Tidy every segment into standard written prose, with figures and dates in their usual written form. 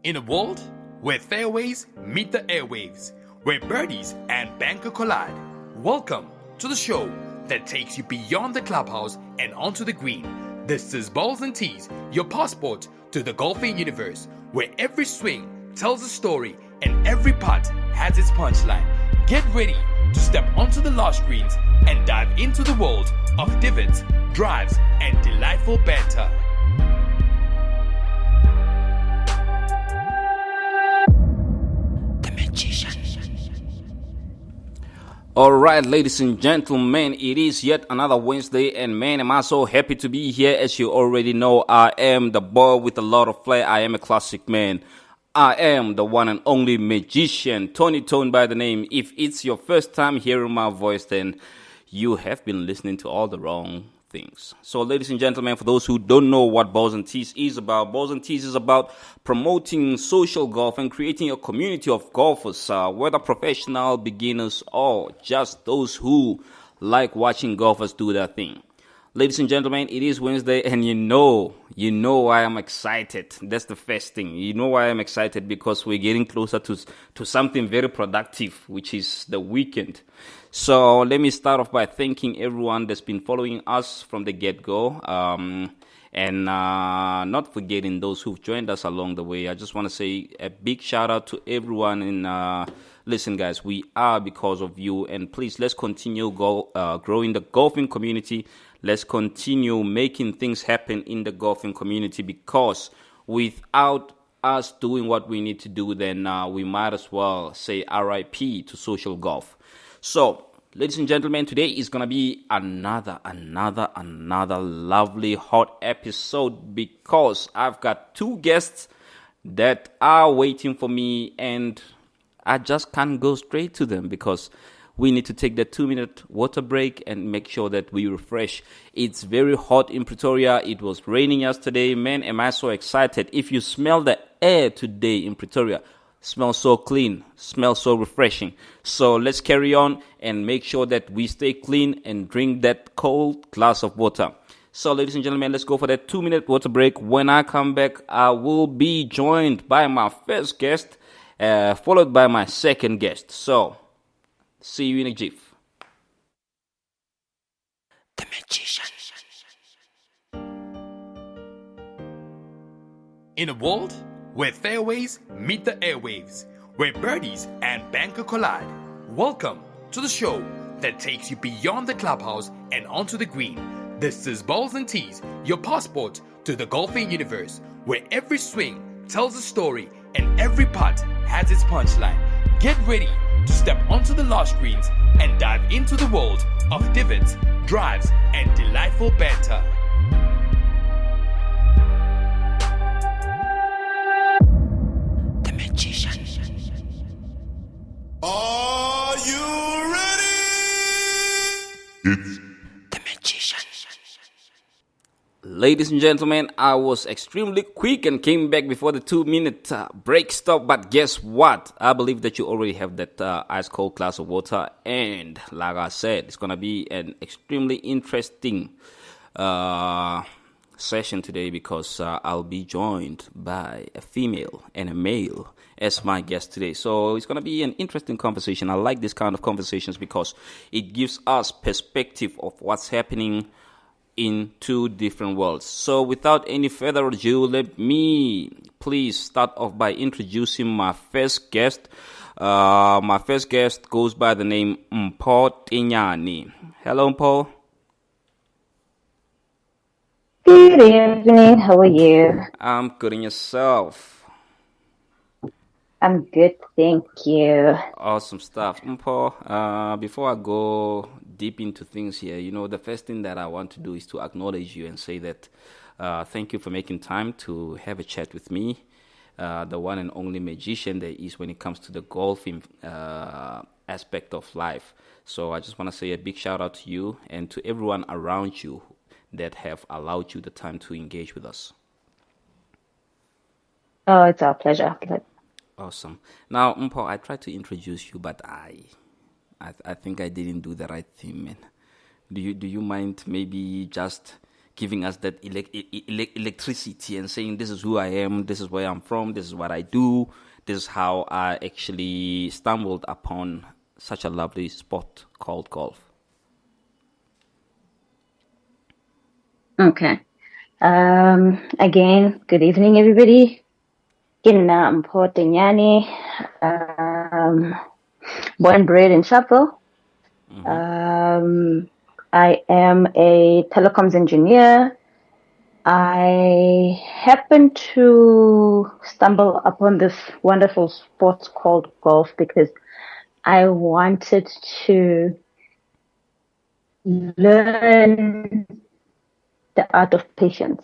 In a world where fairways meet the airwaves, where birdies and banker collide, welcome to the show that takes you beyond the clubhouse and onto the green. This is Balls and Tees, your passport to the golfing universe, where every swing tells a story and every putt has its punchline. Get ready to step onto the last greens and dive into the world of divots, drives, and delightful banter. Alright, ladies and gentlemen, it is yet another Wednesday, and man, am I so happy to be here. As you already know, I am the boy with a lot of flair. I am a classic man. I am the one and only magician, Tony Tone by the name. If it's your first time hearing my voice, then you have been listening to all the wrong things. So, ladies and gentlemen, for those who don't know what Balls and Tees is about, Balls and Tees is about promoting social golf and creating a community of golfers, whether professional, beginners, or just those who like watching golfers do their thing. Ladies and gentlemen, it is Wednesday, and you know why I'm excited. That's the first thing. You know why I'm excited, because we're getting closer to something very productive, which is the weekend. So let me start off by thanking everyone that's been following us from the get-go, and not forgetting those who've joined us along the way. I just want to say a big shout out to everyone. Listen, guys, we are because of you, and please, let's continue growing the golfing community. Let's continue making things happen in the golfing community, because without us doing what we need to do, then we might as well say RIP to social golf. So, ladies and gentlemen, today is going to be another lovely hot episode, because I've got two guests that are waiting for me, and I just can't go straight to them because we need to take that 2-minute water break and make sure that we refresh. It's very hot in Pretoria. It was raining yesterday. Man, am I so excited. If you smell the air today in Pretoria, smells so clean, smells so refreshing. So let's carry on and make sure that we stay clean and drink that cold glass of water. So, ladies and gentlemen, let's go for that 2-minute water break. When I come back, I will be joined by my first guest, followed by my second guest. So, see you in a jiff. The Magician. In a world where fairways meet the airwaves, where birdies and banker collide, welcome to the show that takes you beyond the clubhouse and onto the green. This is Balls and Tees, your passport to the golfing universe, where every swing tells a story and every putt has its punchline. Get ready to step onto the last greens and dive into the world of divots, drives, and delightful banter. The Magician. Are you ready? It's The Magician. Ladies and gentlemen, I was extremely quick and came back before the 2-minute break stop. But guess what? I believe that you already have that ice cold glass of water. And like I said, it's going to be an extremely interesting session today, because I'll be joined by a female and a male as my guest today. So it's going to be an interesting conversation. I like this kind of conversations because it gives us perspective of what's happening in two different worlds. So without any further ado, let me please start off by introducing my first guest. My first guest goes by the name Mpho Tinyane. Hello, Mpho. Good evening. How are you? I'm good, and yourself? I'm good, thank you. Awesome stuff. Mpho, before I go deep into things here, the first thing that I want to do is to acknowledge you and say that thank you for making time to have a chat with me, the one and only magician there is when it comes to the golfing aspect of life. So I just want to say a big shout out to you and to everyone around you that have allowed you the time to engage with us. Oh, it's our pleasure. Awesome. Now, Mpho, I tried to introduce you, but I think I didn't do the right thing, man. Do you mind maybe just giving us that electricity and saying, this is who I am, this is where I'm from, this is what I do, this is how I actually stumbled upon such a lovely sport called golf. Okay. Again, good evening, everybody. Kina Mpho Tenyani, born and bred in Sharpeville. I am a telecoms engineer. I happened to stumble upon this wonderful sport called golf because I wanted to learn the art of patience.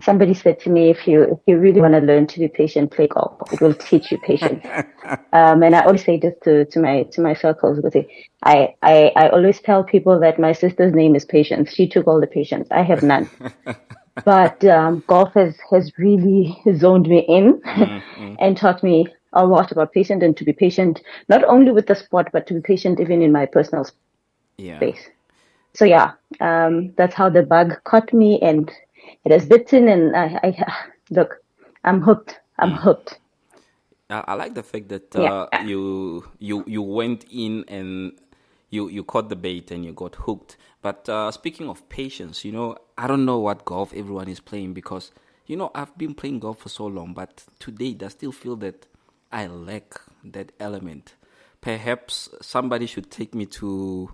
Somebody said to me, if you really want to learn to be patient, play golf. It will teach you patience. And I always say this to my circles. Because I always tell people that my sister's name is Patience. She took all the patience. I have none. But golf has really zoned me in and taught me a lot about patience and to be patient, not only with the sport, but to be patient even in my personal space. So yeah, that's how the bug caught me, and it has bitten. And I look, I'm hooked. I'm hooked. I like the fact that you went in and you caught the bait and you got hooked. But speaking of patience, I don't know what golf everyone is playing because, I've been playing golf for so long, but today I still feel that I lack that element. Perhaps somebody should take me to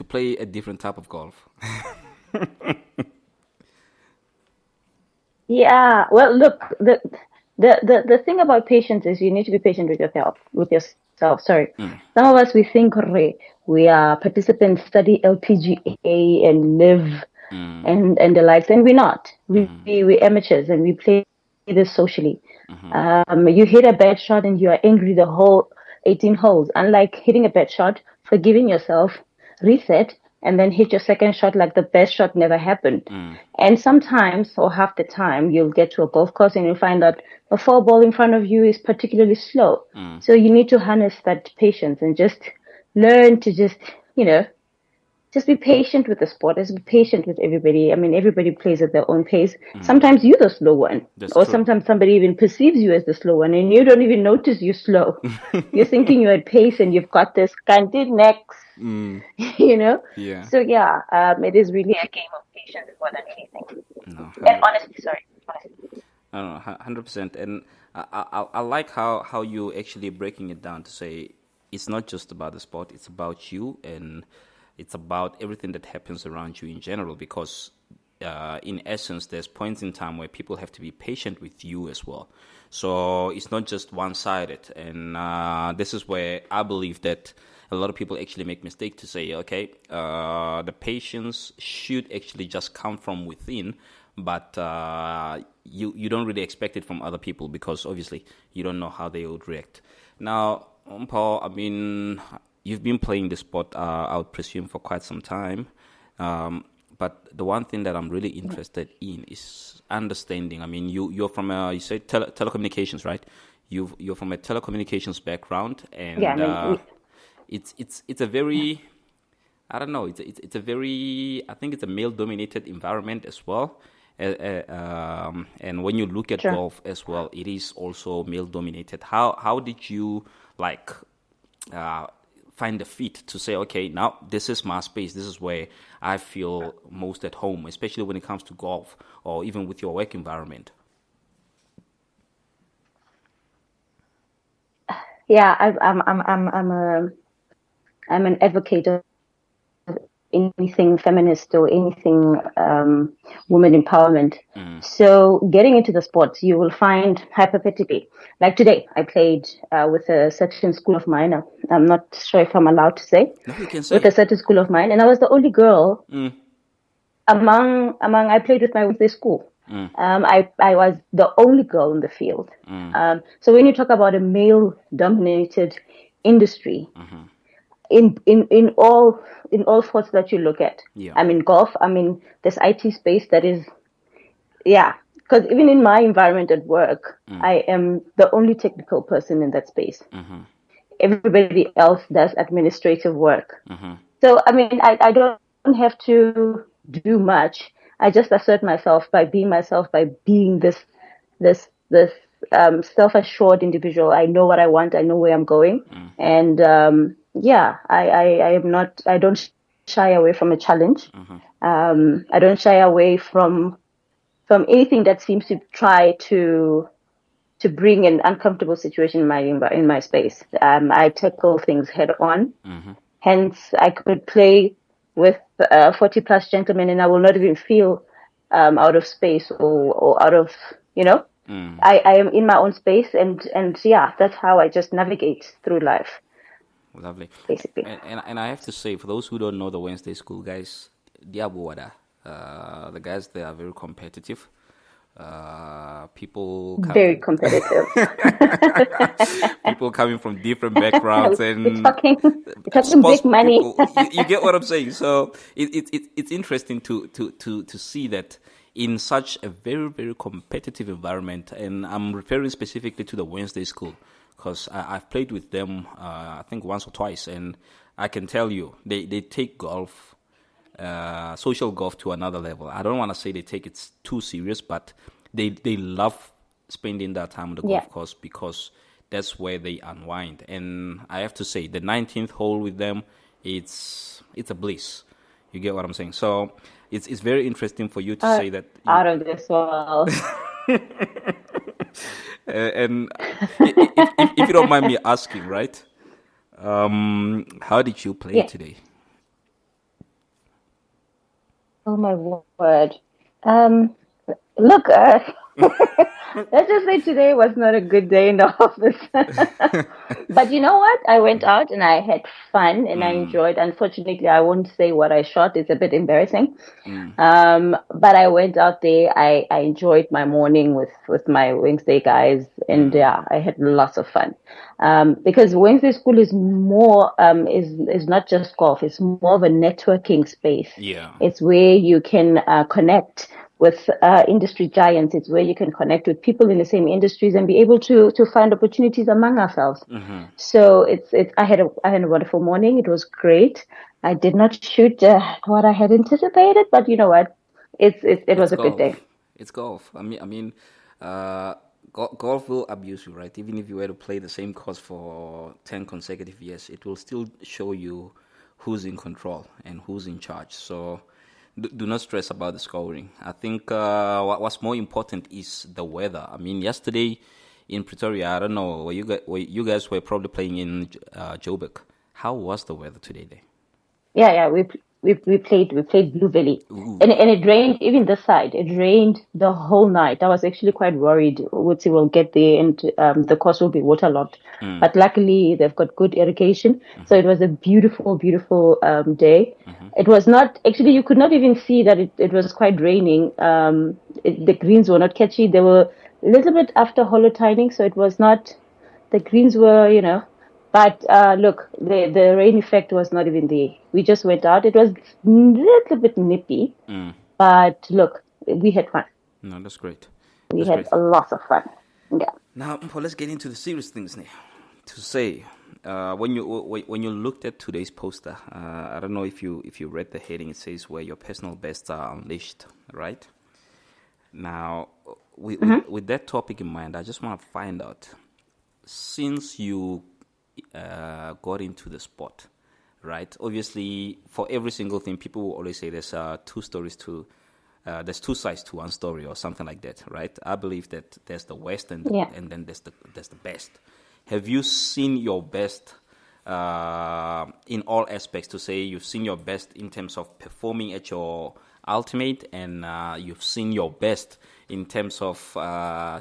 play a different type of golf. Yeah. Well, look, the thing about patience is you need to be patient with yourself. Sorry. Some of us, we think we are participants, study LPGA and live and the likes, and we're not. We're amateurs and we play this socially. You hit a bad shot and you are angry the whole 18 holes. Unlike hitting a bad shot, forgiving yourself, reset, and then hit your second shot like the best shot never happened. And sometimes, or half the time, you'll get to a golf course and you'll find out a four ball in front of you is particularly slow. So you need to harness that patience and just learn to just be patient with the sport. Just be patient with everybody. I mean, everybody plays at their own pace. Sometimes you're the slow one. That's or true. Sometimes somebody even perceives you as the slow one and you don't even notice you're slow. You're thinking you're at pace and you've got this canted necks, Yeah. So yeah, it is really a game of patience more than anything. No, And honestly, I don't know, 100%. And I like how you actually breaking it down to say it's not just about the sport, it's about you and it's about everything that happens around you in general because in essence, there's points in time where people have to be patient with you as well. So it's not just one-sided. And this is where I believe that a lot of people actually make mistake to say, okay, the patience should actually just come from within, but you don't really expect it from other people because obviously you don't know how they would react. Now, Paul, I mean, you've been playing the sport, I would presume, for quite some time. But the one thing that I'm really interested in is understanding. I mean, you're from you said telecommunications, right? You're from a telecommunications background, and it's a very, I don't know, it's a very, I think it's a male-dominated environment as well. And when you look at golf as well, it is also male-dominated. How did you find the fit to say, okay, now this is my space. This is where I feel most at home, especially when it comes to golf or even with your work environment. Yeah, I'm an advocate of anything feminist or anything women empowerment. So getting into the sports, you will find hypothetically, like today, I played with a certain school of mine. I'm not sure if I'm allowed to say. No, you can say. With a certain school of mine, and I was the only girl among. I played with my Wednesday school. I was the only girl in the field. So when you talk about a male-dominated industry, in all sports that you look at, I mean golf, I mean this IT space that is, because even in my environment at work, I am the only technical person in that space. Everybody else does administrative work. So I mean I don't have to do much I just assert myself by being this self-assured individual. I know what I want. I know where I'm going. And I am not. I don't shy away from a challenge. I don't shy away from anything that seems to try to bring an uncomfortable situation in my space. I tackle things head on. Hence, I could play with 40 plus gentlemen, and I will not even feel out of space or out of, I am in my own space, and yeah, that's how I just navigate through life. Lovely. Basically. And I have to say, for those who don't know the Wednesday School guys, Diabuwada, the guys, they are very competitive. People very competitive. People coming from different backgrounds and we're talking big money. You get what I'm saying? So it's interesting to see that in such a very, very competitive environment, and I'm referring specifically to the Wednesday School because I've played with them I think once or twice, and I can tell you they take golf, social golf, to another level. I don't want to say they take it too serious, but they love spending that time on the golf course because that's where they unwind. And I have to say, the 19th hole with them, it's a bliss. You get what I'm saying? So it's very interesting for you to say that out of this world. And if you don't mind me asking, right? How did you play today? Oh my word! Look, let's just say today was not a good day in the office. But you know what? I went out and I had fun and I enjoyed. Unfortunately, I won't say what I shot. It's a bit embarrassing. But I went out there. I enjoyed my morning with my Wednesday guys, and I had lots of fun. Because Wednesday School is more is not just golf. It's more of a networking space. Yeah, it's where you can connect with industry giants. It's where you can connect with people in the same industries and be able to find opportunities among ourselves. So I had a wonderful morning. It was great. I did not shoot what I had anticipated, but you know what? It was a good day. It's golf. I mean, golf will abuse you, right? Even if you were to play the same course for 10 consecutive years, it will still show you who's in control and who's in charge. So do not stress about the scoring. I think what's more important is the weather. I mean, yesterday in Pretoria, I don't know, where you guys were probably playing in Joburg. How was the weather today there? Yeah, we played Blue Valley. And it rained even this side. It rained the whole night. I was actually quite worried we'll get there and the course will be waterlogged. But luckily they've got good irrigation. So it was a beautiful, beautiful day. It was not, actually you could not even see that it was quite raining. The greens were not catchy. They were a little bit after hollow tining, so it was not, the greens were, but look, the rain effect was not even there. We just went out. It was a little bit nippy, but look, we had fun. No, that's great. We had a lot of fun. Yeah. Now, let's get into the serious things now. To say, when you looked at today's poster, I don't know if you read the heading. It says where your personal bests are unleashed, right? Now, with that topic in mind, I just want to find out, since you got into the sport, right? Obviously, for every single thing, people will always say there's two sides to one story or something like that, right? I believe that there's the worst and then there's the best. Have you seen your best in all aspects? To say you've seen your best in terms of performing at your ultimate, and you've seen your best in terms of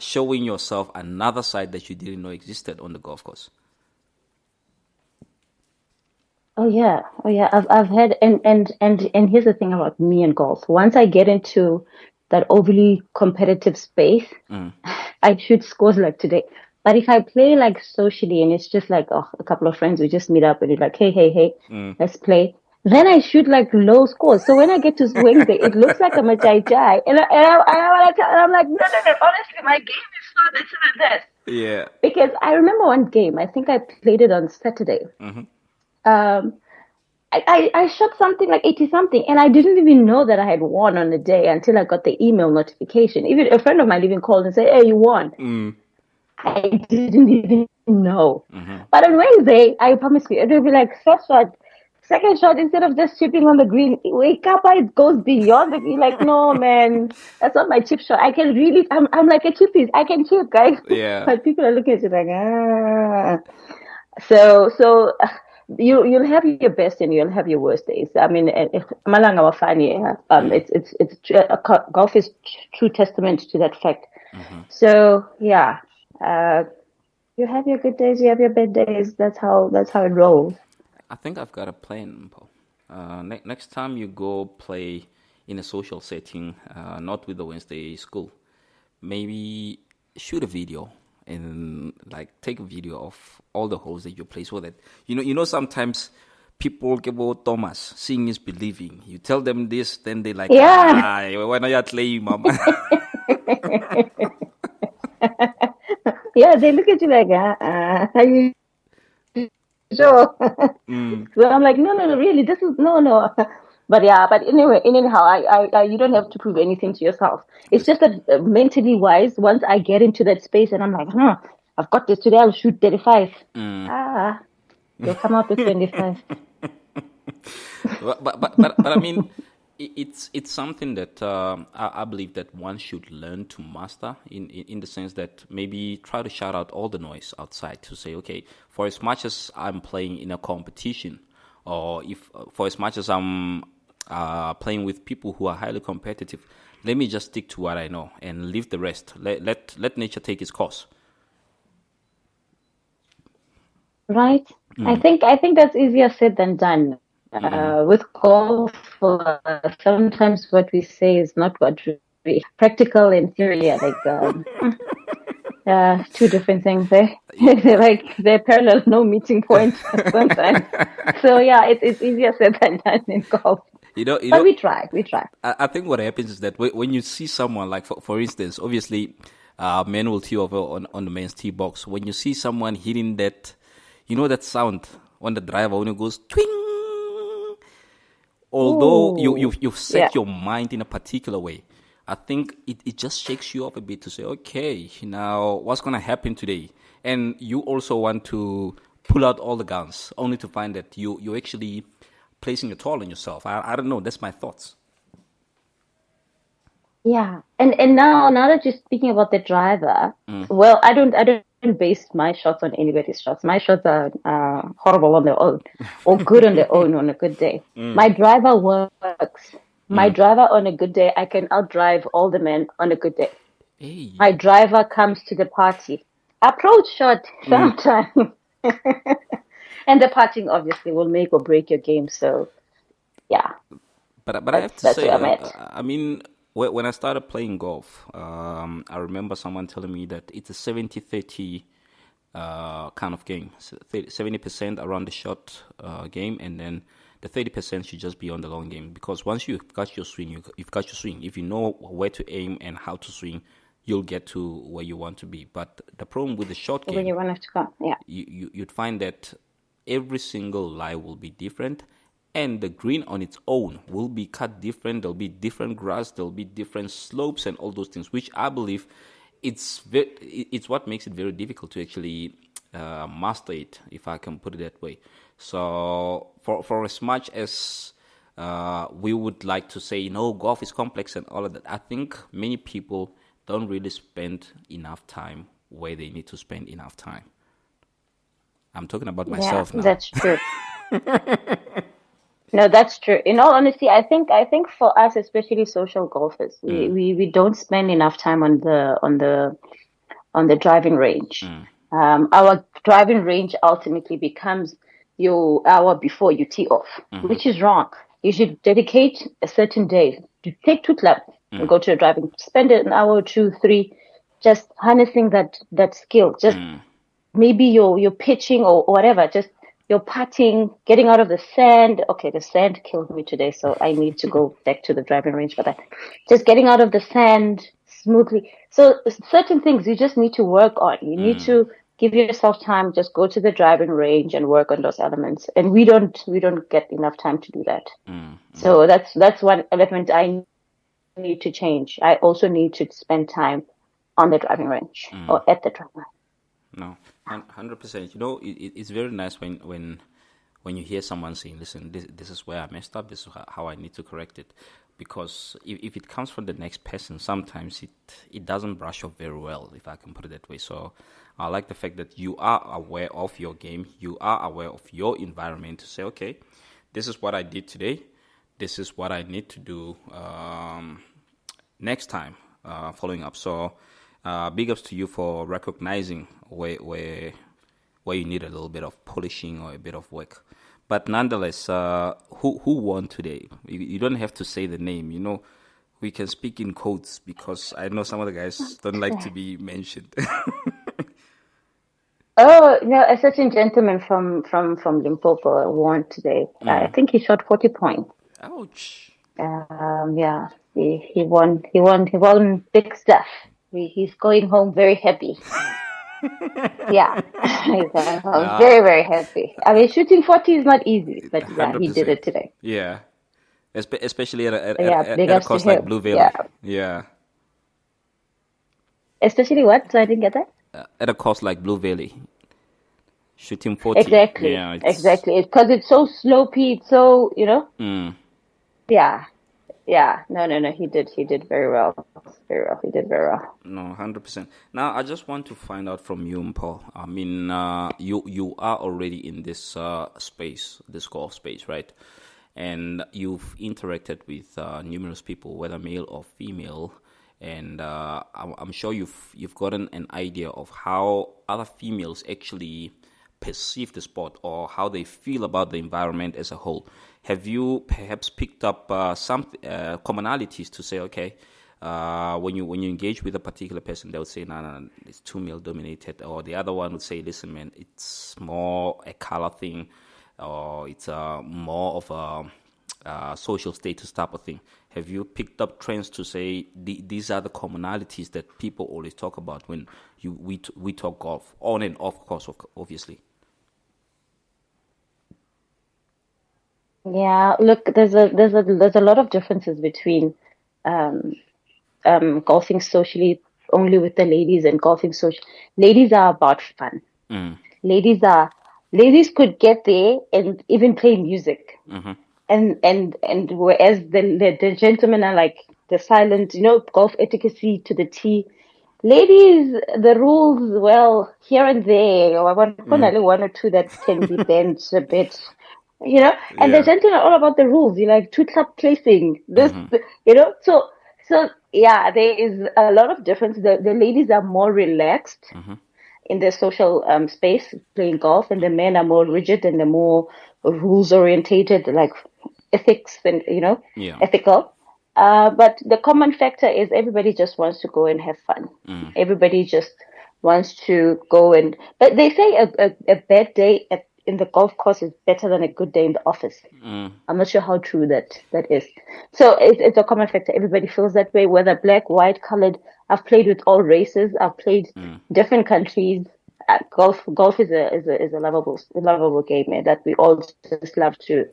showing yourself another side that you didn't know existed on the golf course? Oh yeah. I've had, and here's the thing about me and golf. Once I get into that overly competitive space, I shoot scores like today. But if I play like socially and it's just like a couple of friends, we just meet up and it's like, hey, let's play. Then I shoot like low scores. So when I get to Wednesday, it looks like I'm a jai. And I'm like, no. Honestly, my game is far better than that. Yeah. Because I remember one game, I think I played it on Saturday. I shot something like 80 something, and I didn't even know that I had won on the day until I got the email notification. Even a friend of mine even called and said, "Hey, you won." I didn't even know. But on Wednesday, I promise you, it will be like first shot, second shot, instead of just chipping on the green, wake up, it goes beyond the green. Like, no, man, that's not my chip shot. I can really, I'm like a chippies. I can chip, guys. Yeah. But people are looking at you like, ah. So you'll have your best and you'll have your worst days. I mean, Malanga Wafani, golf is true testament to that fact. So yeah, you have your good days, you have your bad days. That's how it rolls. I think I've got a plan, Paul. Next time you go play in a social setting, not with the Wednesday school, maybe shoot a video and like take a video of all the holes that you play, so that you know sometimes people get about Thomas, seeing is believing. You tell them this, then they like, why not you play, mama? Yeah, they look at you like, are you sure? So I'm like, no, really, this is no. But yeah, but anyway, anyhow, I you don't have to prove anything to yourself. It's just that mentally wise, once I get into that space and I'm like, I've got this today, I'll shoot 35. You'll come out with 25. but I mean, it's something that I believe that one should learn to master in the sense that maybe try to shut out all the noise outside, to say, okay, for as much as I'm playing in a competition, or if for as much as I'm playing with people who are highly competitive, let me just stick to what I know and leave the rest. Let nature take its course. Right. I think that's easier said than done. With golf, sometimes what we say is not what we practical and theory are like two different things. They're parallel, no meeting point sometimes. So yeah, it's easier said than done in golf. But we try. I think what happens is that when you see someone, like for instance, obviously, men will tee over on the men's tee box. When you see someone hitting that, that sound on the driver when it goes twing. Although you've set your mind in a particular way, I think it just shakes you up a bit to say, okay, now what's going to happen today? And you also want to pull out all the guns, only to find that you're actually placing a toll on yourself. I don't know. That's my thoughts. Yeah, and now that you're speaking about the driver, well, I don't base my shots on anybody's shots. My shots are horrible on their own, or good on their own on a good day. My driver works. My driver on a good day, I can outdrive all the men on a good day. Hey. My driver comes to the party. Approach shot sometimes. And the putting obviously will make or break your game. So, yeah. But I have to say, where I'm at. I mean, when I started playing golf, I remember someone telling me that it's a 70-30 kind of game. 70% around the shot game, and then the 30% should just be on the long game. Because once you've got your swing, you've got your swing. If you know where to aim and how to swing, you'll get to where you want to be. But the problem with the short game, when you want to go, yeah, you'd find that every single lie will be different. And the green on its own will be cut different. There'll be different grass. There'll be different slopes and all those things, which I believe it's what makes it very difficult to actually master it, if I can put it that way. So for as much as we would like to say, golf is complex and all of that, I think many people don't really spend enough time where they need to spend enough time. I'm talking about myself now. That's true. No, that's true. In all honesty, I think for us, especially social golfers, we don't spend enough time on the driving range. Our driving range ultimately becomes your hour before you tee off, which is wrong. You should dedicate a certain day to take 2 clubs and go to your driving. Spend an hour, 2, 3, just harnessing that skill. Just maybe you're pitching or whatever. Just you're putting, getting out of the sand. Okay, the sand killed me today, so I need to go back to the driving range for that. Just getting out of the sand smoothly. So certain things you just need to work on. You need to give yourself time, just go to the driving range and work on those elements. And we don't get enough time to do that. So that's one element I need to change. I also need to spend time on the driving range or at the driving range. No, 100%. You know, it's very nice when you hear someone saying, "Listen, this is where I messed up. This is how I need to correct it." Because if it comes from the next person, sometimes it doesn't brush off very well, if I can put it that way. So I like the fact that you are aware of your game, you are aware of your environment to say, okay, this is what I did today, this is what I need to do next time, following up. So big ups to you for recognizing where you need a little bit of polishing or a bit of work. But nonetheless, who won today? You don't have to say the name. You know, we can speak in codes because I know some of the guys don't like to be mentioned. Oh, no, a certain gentleman from Limpopo won today. I think he shot 40 points. Ouch. Yeah, he won big stuff. He's going home very happy. Yeah, he's going home very, very happy. I mean, shooting 40 is not easy, but yeah, he did it today. Yeah. Especially at big a ups to course like him. Blue Valley. Yeah. Yeah. Especially what? So I didn't get that. At a course like Blue Valley. Shooting 40. Exactly. Yeah, Exactly. Because it's so slopey. It's so, Yeah. Yeah. No. He did very well. Very well. He did very well. No, 100%. Now, I just want to find out from you, Paul. I mean, you are already in this space, this golf space, right? And you've interacted with numerous people, whether male or female, and I'm sure you've gotten an idea of how other females actually perceive the sport or how they feel about the environment as a whole. Have you perhaps picked up some commonalities to say, okay, when you engage with a particular person, they'll say, no, it's too male dominated, or the other one would say, listen, man, it's more a color thing, or it's more of a social status type of thing. Have you picked up trends to say these are the commonalities that people always talk about when we talk golf, on and off course, obviously? Yeah, look, there's a lot of differences between golfing socially only with the ladies and golfing social. Ladies are about fun. Ladies could get there and even play music. And whereas the gentlemen are like the silent, golf etiquette to the T. Ladies, the rules, well, here and there, or only one or two that can be bent a bit. And the gentlemen are all about the rules. You like two club placing, this, so yeah, there is a lot of difference. The ladies are more relaxed in their social space playing golf, and the men are more rigid and they're more rules orientated, like ethics and ethical. But the common factor is everybody just wants to go and have fun. Everybody just wants to go but they say a bad day in the golf course is better than a good day in the office. I'm not sure how true that is. So it's a common factor. Everybody feels that way, whether black, white, colored. I've played with all races. I've played different countries. Golf is a lovable game, man, that we all just love to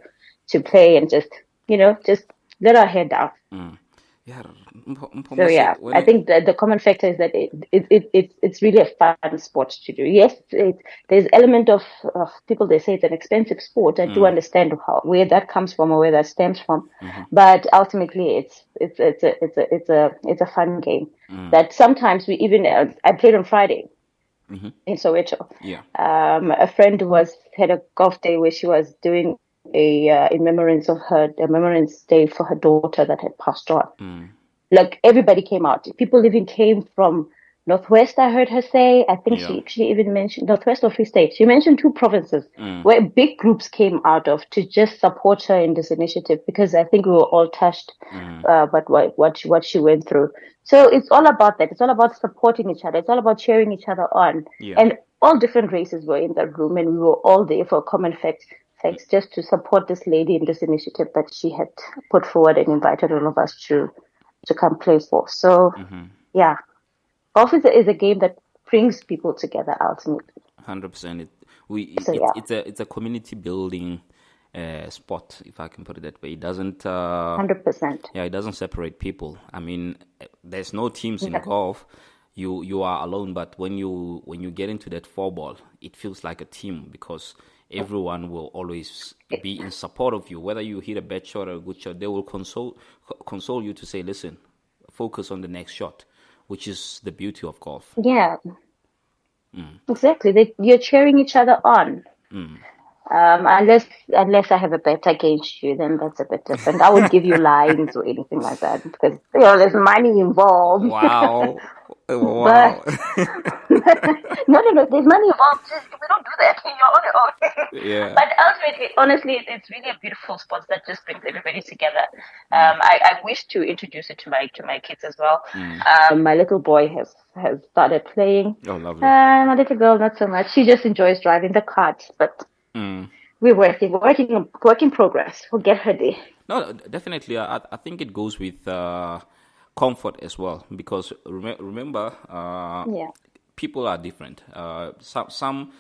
play and just let our head down. Yeah. So yeah, I think that the common factor is that it's really a fun sport to do. Yes, there's element of people, they say it's an expensive sport. I do understand where that comes from or where that stems from, but ultimately it's a fun game that sometimes we even I played on Friday in Soweto. Yeah. A friend had a golf day where she was doing a remembrance day for her daughter that had passed on. Like everybody came out. People even came from Northwest, I heard her say. I think she even mentioned Northwest or Free State. She mentioned two provinces where big groups came out of to just support her in this initiative, because I think we were all touched by what she went through. So it's all about that. It's all about supporting each other. It's all about cheering each other on. Yeah. And all different races were in that room, and we were all there for a common fact. Thanks, just to support this lady in this initiative that she had put forward and invited all of us to come play for. So, yeah, golf is a game that brings people together ultimately. 100%. So yeah. It's a community building sport, if I can put it that way. It doesn't 100%. yeah, it doesn't separate people. I mean, there's no teams in Yeah. golf. You are alone, but when you get into that four ball, it feels like a team because everyone will always be in support of you. Whether you hit a bad shot or a good shot, they will console you to say, listen, focus on the next shot, which is the beauty of golf. Yeah, exactly. You're cheering each other on. Unless I have a bet against you, then that's a bit different. I won't give you lines or anything like that because there's money involved. Wow. But Wow. no, there's money involved. We don't do that. You're on your own. Yeah. But ultimately, honestly, it's really a beautiful sport that just brings everybody together. I wish to introduce it to my kids as well. My little boy has started playing. Oh, lovely. My little girl, not so much. She just enjoys driving the carts, but we're work in progress. We'll get her there. No, definitely. I think it goes with comfort as well because remember, Yeah. people are different. Some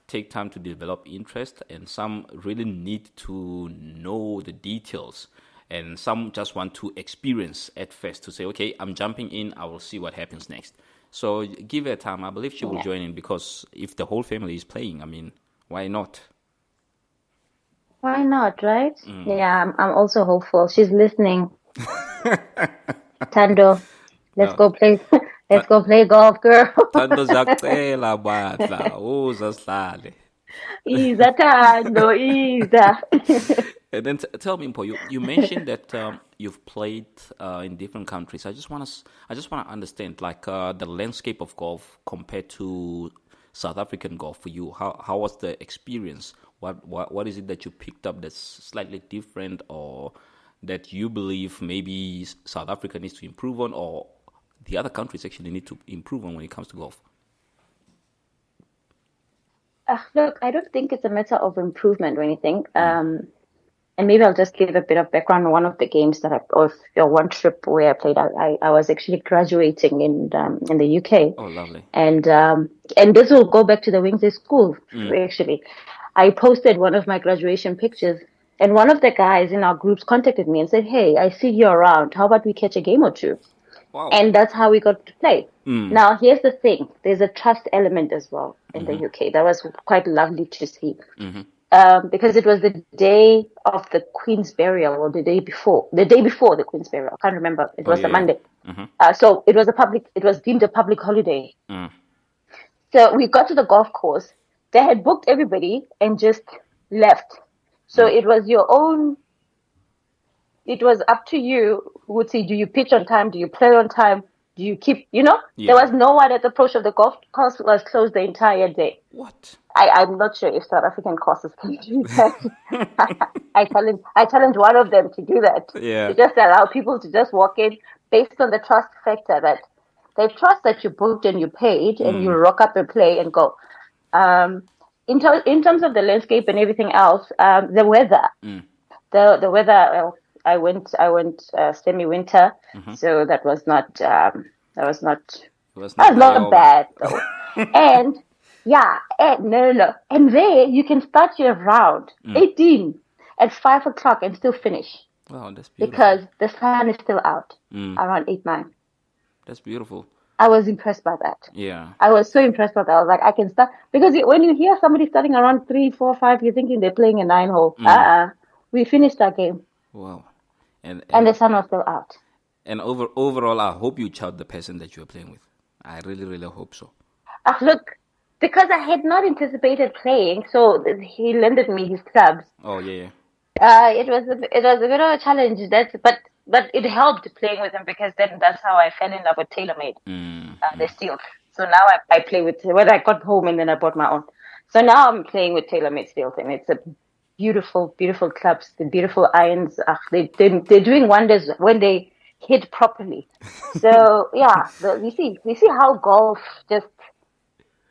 take time to develop interest, and some really need to know the details. And some just want to experience at first to say, okay, I'm jumping in, I will see what happens next. So give her time. I believe she will join in because if the whole family is playing, I mean, why not? Why not, right? Yeah, I'm also hopeful. She's listening. Tando, let's go play. Let's go play golf, girl. Thando zakucela batla, uzasilale. Iza Tando, Iza. And then tell me, Mpo, you mentioned that you've played in different countries. I just want to understand, like the landscape of golf compared to South African golf for you. How was the experience? What is it that you picked up that's slightly different, or that you believe maybe South Africa needs to improve on, or the other countries actually need to improve on when it comes to golf? Look, I don't think it's a matter of improvement or anything. And maybe I'll just give a bit of background on one of the games or one trip where I played. I was actually graduating in the UK. Oh, lovely. And this will go back to the Wingsley School, actually. I posted one of my graduation pictures, and one of the guys in our groups contacted me and said, hey, I see you around. How about we catch a game or two? Wow. And that's how we got to play. Now, here's the thing. There's a trust element as well in the UK. That was quite lovely to see. Because it was the day of the Queen's burial, or the day before the Queen's burial. I can't remember. It was a Monday. So it was deemed a public holiday. So we got to the golf course. They had booked everybody and just left. So it was your own. It was up to you who would say, do you pitch on time? Do you play on time? Do you keep, There was no one at the approach of the golf course. Was closed the entire day. What? I'm not sure if South African courses can do that. I challenge one of them to do that. Yeah. To just allow people to just walk in based on the trust factor that they trust that you booked and you paid and you rock up and play and go. In terms of the landscape and everything else, the weather, the weather. Well, I went semi-winter, so that was not bad though. And yeah, no. And there you can start your round 18 at 5 o'clock and still finish. Wow, that's beautiful. Because the sun is still out around 8-9. That's beautiful. I was impressed by that. Yeah. I was so impressed by that. I was like, I can start, because when you hear somebody starting around 3, 4, 5, you're thinking they're playing a 9-hole. We finished that game. Wow. And the sun was still out. And overall, I hope you chart the person that you are playing with. I really, really hope so. Look, because I had not anticipated playing, so he lended me his clubs. Oh yeah. It was a bit of a challenge. But it helped playing with him, because then that's how I fell in love with TaylorMade. The steel. So now I play with, when I got home and then I bought my own. So now I'm playing with TaylorMade steel, and it's a beautiful, beautiful clubs. The beautiful irons. They're doing wonders when they hit properly. So yeah, we see how golf just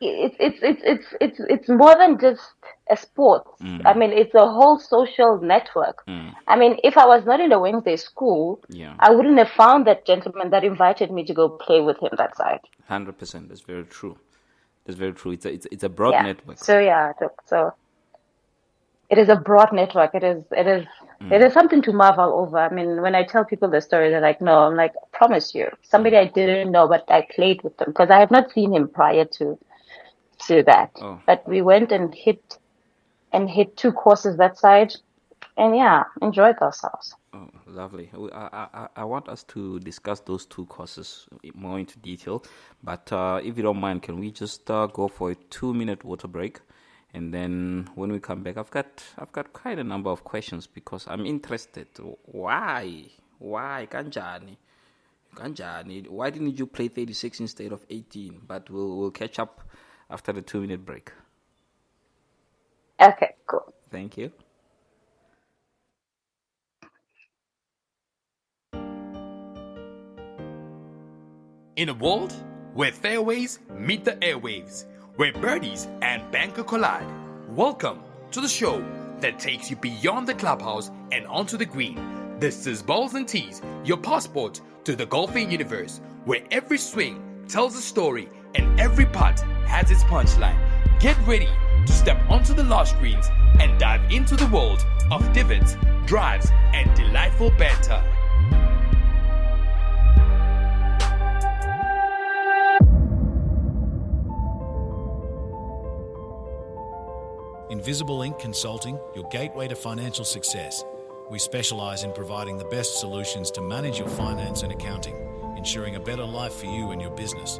it's more than just a sport. I mean, it's a whole social network. I mean, if I was not in the Wednesday school, I wouldn't have found that gentleman that invited me to go play with him that side. 100%. That's very true. That's very true. It's a broad Yeah. network. So it is a broad network. It is something to marvel over. I mean, when I tell people the story, they're like, "No," I'm like, I "Promise you, somebody I didn't know, but I played with them because I have not seen him prior to that. Oh. But we went and hit 2 courses that side, and yeah, enjoyed ourselves." Oh, lovely. I want us to discuss those 2 courses more into detail, but if you don't mind, can we just go for a 2-minute water break, and then when we come back, I've got quite a number of questions because I'm interested. Why kanjani? Why didn't you play 36 instead of 18? But we'll catch up after the 2-minute break. Okay, cool. Thank you. In a world where fairways meet the airwaves, where birdies and banker collide, welcome to the show that takes you beyond the clubhouse and onto the green. This is Balls and Tees, your passport to the golfing universe, where every swing tells a story and every putt has its punchline. Get ready to step onto the large greens and dive into the world of divots, drives, and delightful banter. Invisible Ink Consulting, your gateway to financial success. We specialise in providing the best solutions to manage your finance and accounting, ensuring a better life for you and your business.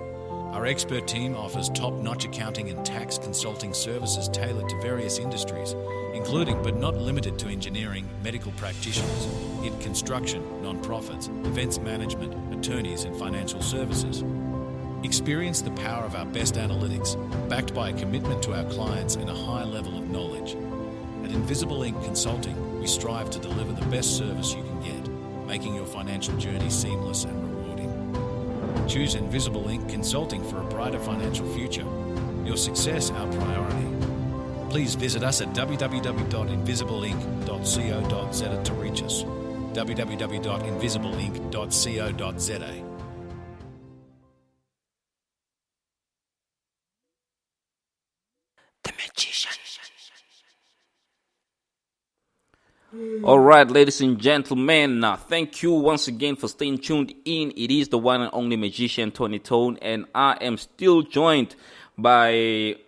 Our expert team offers top-notch accounting and tax consulting services tailored to various industries, including but not limited to engineering, medical practitioners, in construction, non-profits, events management, attorneys and financial services. Experience the power of our best analytics, backed by a commitment to our clients and a high level of knowledge. At Invisible Ink Consulting, we strive to deliver the best service you can get, making your financial journey seamless and rewarding. Choose Invisible Ink Consulting for a brighter financial future. Your success our priority. Please visit us at www.invisibleinc.co.za to reach us. www.invisibleinc.co.za. All right, ladies and gentlemen, thank you once again for staying tuned in. It is the one and only magician Tony Tone, and I am still joined by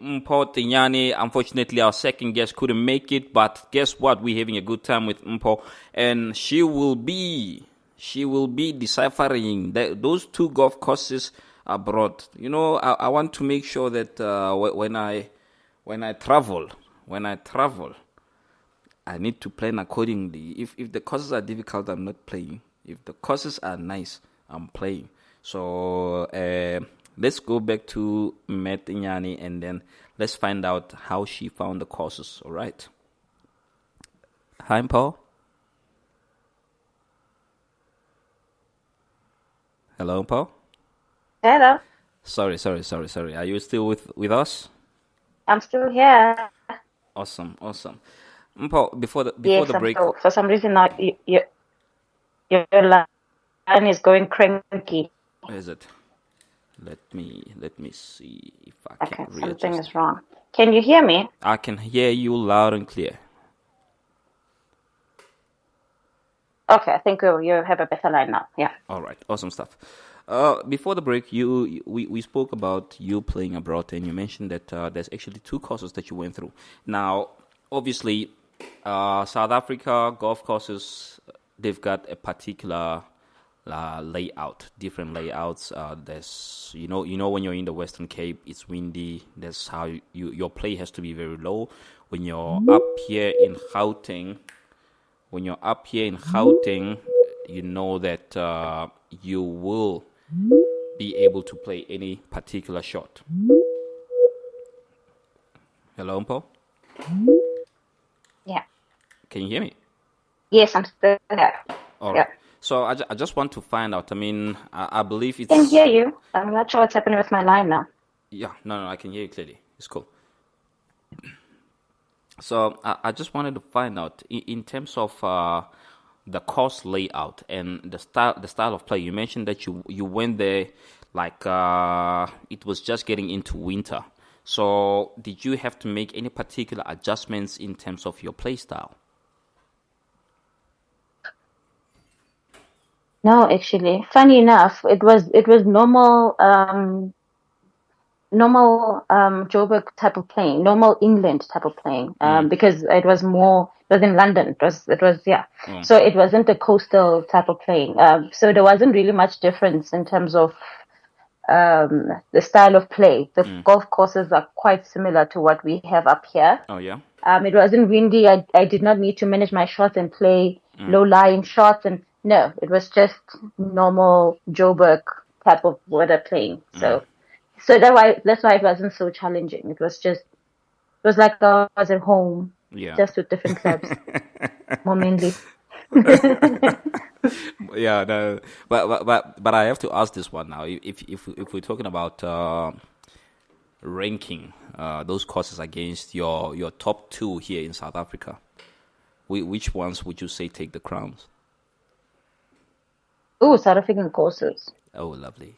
Mpho Tinyane. Unfortunately, our second guest couldn't make it, but guess what? We're having a good time with Mpho, and she will be deciphering those 2 golf courses abroad. You know, I want to make sure that when I travel, I need to plan accordingly. If the courses are difficult, I'm not playing. If the courses are nice, I'm playing. So let's go back to Mpho Tinyane and then let's find out how she found the courses. All right. Hi, Mpho. Hello, Mpho. Hello. Sorry. Are you still with us? I'm still here. Awesome. Mpho, before the break. Still, for some reason now your line is going cranky. Is it? Let me see if I Okay, can something readjust. is wrong. Can you hear me? I can hear you loud and clear. Okay, I think you have a better line now. Yeah. All right, awesome stuff. Before the break, we spoke about you playing abroad, and you mentioned that there's actually 2 courses that you went through. Now, obviously, South Africa golf courses, they've got a particular layout, different layouts. There's you know when you're in the Western Cape, it's windy. That's how your play has to be very low. When you're up here in Gauteng, you know that you will be able to play any particular shot. Hello, Mpho? Yeah. Can you hear me? Yes, I'm still there. All Yeah. right. So I just want to find out. I mean, I believe it's... I can hear you. I'm not sure what's happening with my line now. Yeah, no, I can hear you clearly. It's cool. So I just wanted to find out in terms of the course layout and the style of play. You mentioned that you went there like it was just getting into winter. So, did you have to make any particular adjustments in terms of your play style? No, actually, funny enough, it was normal Joburg type of playing, normal England type of playing, because it was in London. It was yeah. So it wasn't a coastal type of playing. So there wasn't really much difference in terms of the style of play. The golf courses are quite similar to what we have up here. Oh, yeah? It wasn't windy. I did not need to manage my shots and play low-lying shots. And no, it was just normal Joburg type of weather playing. So that's why it wasn't so challenging. It was like I was at home, Yeah. just with different clubs, more mainly. Yeah, no, but I have to ask this one now. If we're talking about ranking those courses against your top two here in South Africa, which ones would you say take the crowns? Oh, South African courses. Oh, lovely.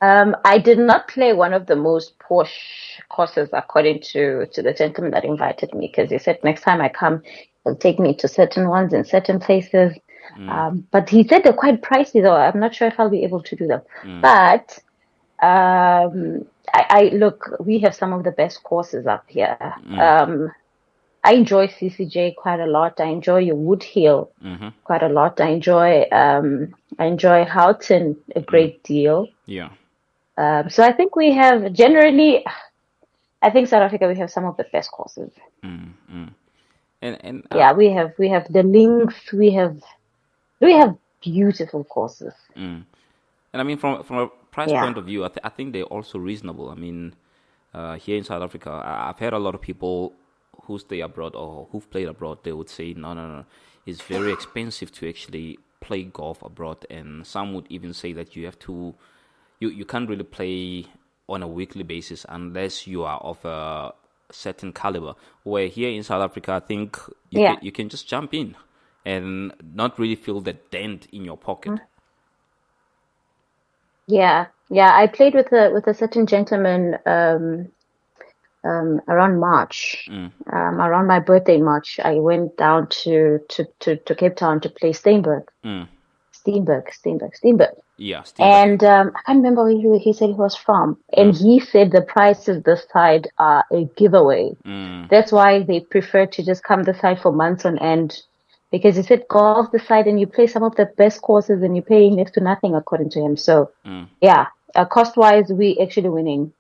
I did not play one of the most posh courses according to the gentleman that invited me, because he said next time I come, he'll take me to certain ones in certain places. But he said they're quite pricey though. I'm not sure if I'll be able to do them. But I look, we have some of the best courses up here. I enjoy CCJ quite a lot. I enjoy your Wood Hill quite a lot. I enjoy Houghton a great deal. Yeah. So I think we have generally, I think South Africa, we have some of the best courses. And Yeah, we have the links. We have beautiful courses. and I mean, from a price Yeah. point of view, I think they're also reasonable. I mean, here in South Africa, I've heard a lot of people who stay abroad or who've played abroad. They would say, no, it's very expensive to actually play golf abroad, and some would even say that you have to. You can't really play on a weekly basis unless you are of a certain caliber. Where here in South Africa, I think you can just jump in and not really feel the dent in your pocket. Yeah. I played with a certain gentleman around March, around my birthday in March. I went down to Cape Town to play Steenberg. Steenberg. Yeah, And I can't remember where he said he was from. And he said the prices this side are a giveaway. That's why they prefer to just come this side for months on end. Because he said golf this side and you play some of the best courses and you're paying next to nothing according to him. So, yeah, cost-wise, we actually winning.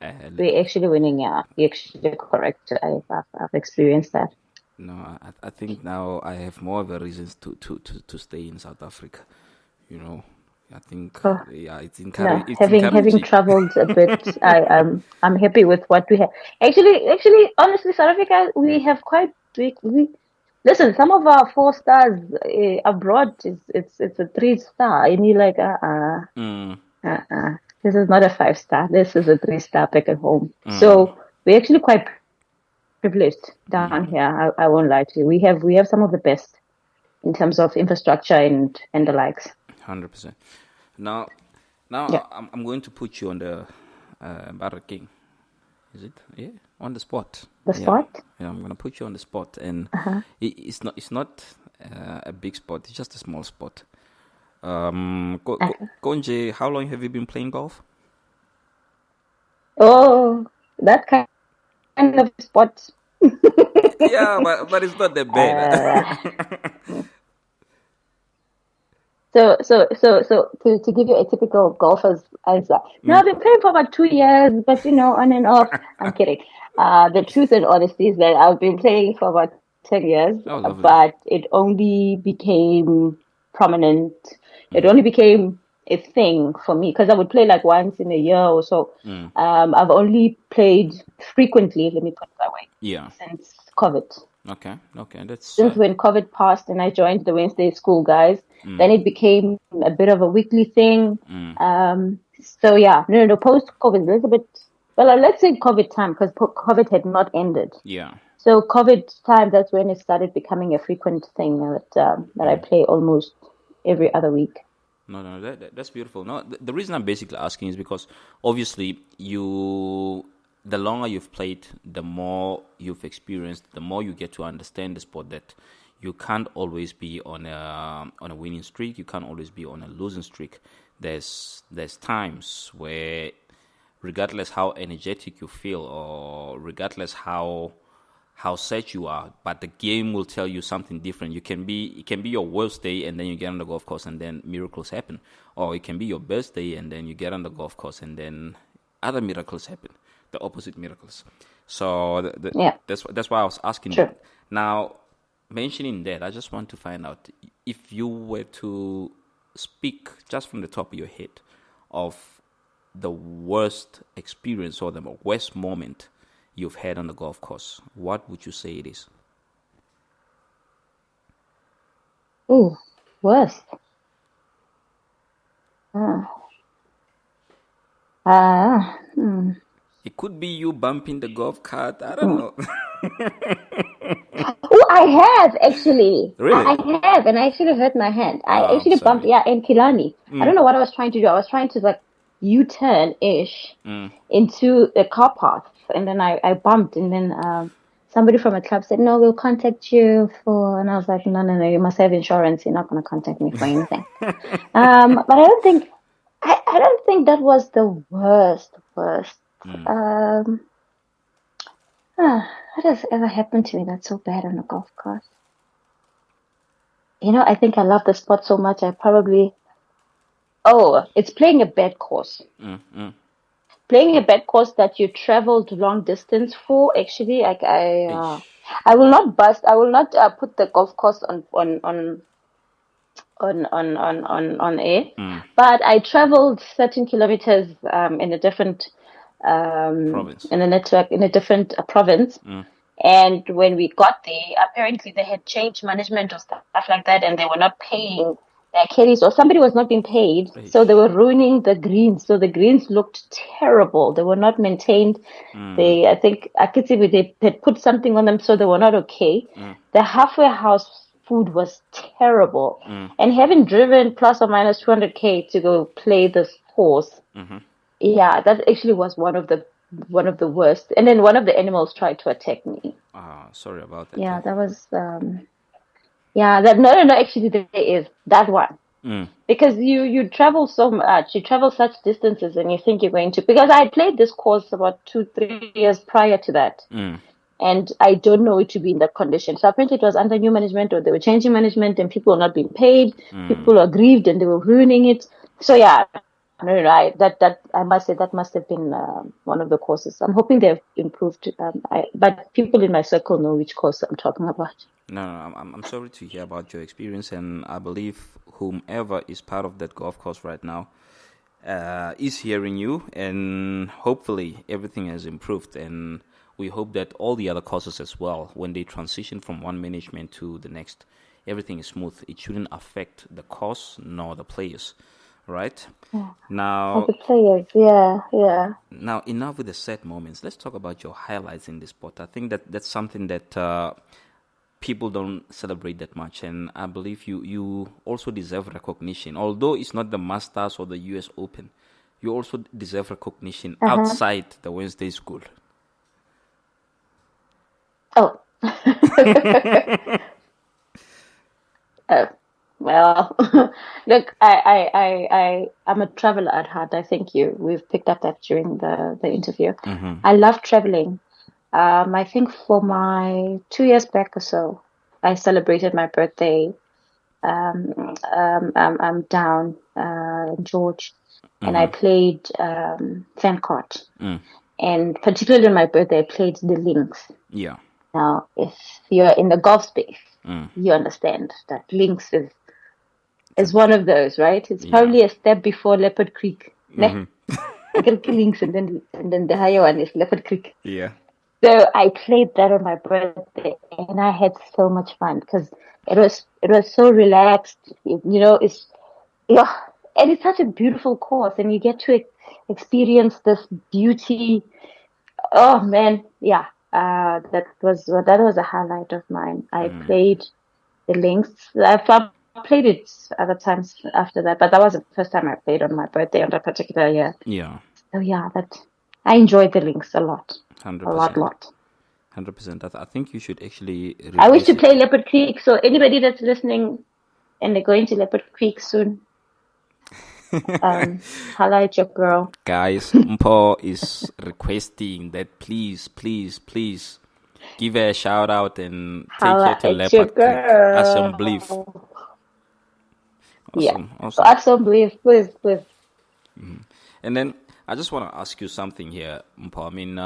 We're actually winning, yeah. You're actually correct. I've experienced that. No, I think now I have more of a reasons to stay in South Africa. You know, I think yeah, it's No, encouraging. having traveled a bit, I'm happy with what we have. Actually, honestly, South Africa, we have quite big. Listen, some of our 4 stars abroad it's a 3-star, and you're like, this is not a 5-star. This is a 3-star back at home. So we're actually quite privileged down here. I won't lie to you. We have some of the best in terms of infrastructure and the likes. 100%. Now, Yeah. I'm going to put you on the Barra King. Is it? Yeah, on the spot. The spot? Yeah, I'm gonna put you on the spot, and it's not a big spot. It's just a small spot. Konje, how long have you been playing golf? Oh, that kind of spot. Yeah, but it's not that bad. So to give you a typical golfer's answer, no, I've been playing for about 2 years, but on and off. I'm kidding. The truth and honesty is that I've been playing for about 10 years, Oh, lovely. but it only became prominent. It only became a thing for me because I would play like once in a year or so. I've only played frequently, let me put it that way, Yeah. since COVID. Okay. That's Since when COVID passed and I joined the Wednesday school guys, then it became a bit of a weekly thing. So yeah, no, post-COVID, a little bit, well, let's say COVID time, because COVID had not ended. yeah. So COVID time, that's when it started becoming a frequent thing that I play almost every other week. No, that's beautiful. No, the reason I'm basically asking is because obviously the longer you've played, the more you've experienced, the more you get to understand the sport, that you can't always be on a winning streak. You can't always be on a losing streak. There's times where, regardless how energetic you feel, or regardless how set you are, but the game will tell you something different. It can be your worst day, and then you get on the golf course, and then miracles happen. Or it can be your best day, and then you get on the golf course, and then other miracles happen, the opposite miracles. So that's why I was asking Sure. that. Now, mentioning that, I just want to find out if you were to speak just from the top of your head of the worst experience or the worst moment you've had on the golf course, what would you say it is? Ooh, worst. Ah. It could be you bumping the golf cart. I don't know. Oh, I have actually. Really? I have, and I actually hurt my hand. I Oh, actually sorry. bumped, in Kilani. I don't know what I was trying to do. I was trying to like U-turn-ish into a car path, and then I bumped, and then somebody from a club said, "No, we'll contact you for," and I was like, "No, you must have insurance. You're not going to contact me for anything." But I don't think that was the worst. What has ever happened to me that's so bad on a golf course? I think I love the sport so much. It's playing a bad course. Playing a bad course that you traveled long distance for. Actually, I will not bust. I will not put the golf course on air. But I traveled 13 kilometers in a different Province. in a different province. And when we got there, apparently they had changed management or stuff like that, and they were not paying their caddies, or somebody was not being paid, so they were ruining the greens. So the greens looked terrible. They were not maintained. I think I could see they had put something on them, so they were not okay. The halfway house food was terrible, and having driven plus or minus 200k to go play this course, yeah, that actually was one of the worst. And then one of the animals tried to attack me. Sorry about that. Yeah, that was no, actually there is that one. Because you travel so much, you travel such distances, and you think you're going to, because I had played this course about 2-3 years prior to that. And I don't know it to be in that condition. So apparently it was under new management, or they were changing management, and people were not being paid. People were grieved, and they were ruining it. So yeah, no, I must say that must have been one of the courses. I'm hoping they've improved. But people in my circle know which course I'm talking about. No, I'm sorry to hear about your experience, and I believe whomever is part of that golf course right now is hearing you, and hopefully everything has improved. And we hope that all the other courses as well, when they transition from one management to the next, everything is smooth. It shouldn't affect the course nor the players. Right? Now, the players, yeah. Now, enough with the sad moments. Let's talk about your highlights in this sport. I think that's something that people don't celebrate that much, and I believe you also deserve recognition. Although it's not the Masters or the US Open, you also deserve recognition outside the Wednesday school. Oh. Well, look, I'm a traveler at heart. I think we've picked up that during the interview. I love traveling. I think for my 2 years back or so, I celebrated my birthday. I'm down in George, and I played fan court. And particularly on my birthday, I played the links. Yeah. Now, if you're in the golf space, you understand that links is one of those, right? It's probably a step before Leopard Creek. Links, and then the higher one is Leopard Creek. Yeah. So I played that on my birthday, and I had so much fun because it was so relaxed. And it's such a beautiful course, and you get to experience this beauty. Oh man, yeah. That was a highlight of mine. I played the links. I played it other times after that, but that was the first time I played on my birthday on that particular year. Yeah. So yeah, I enjoy the links a lot. 100%. A lot. 100%. I think you should actually I wish to replace play Leopard Creek, so anybody that's listening and they're going to Leopard Creek soon, holla at your girl. Guys, Mpo is requesting that please give her a shout out and take Holla her to at Leopard your Creek. girl. Awesome belief. Yeah. Awesome. Awesome belief, please. And then I just want to ask you something here, Mpo. I mean,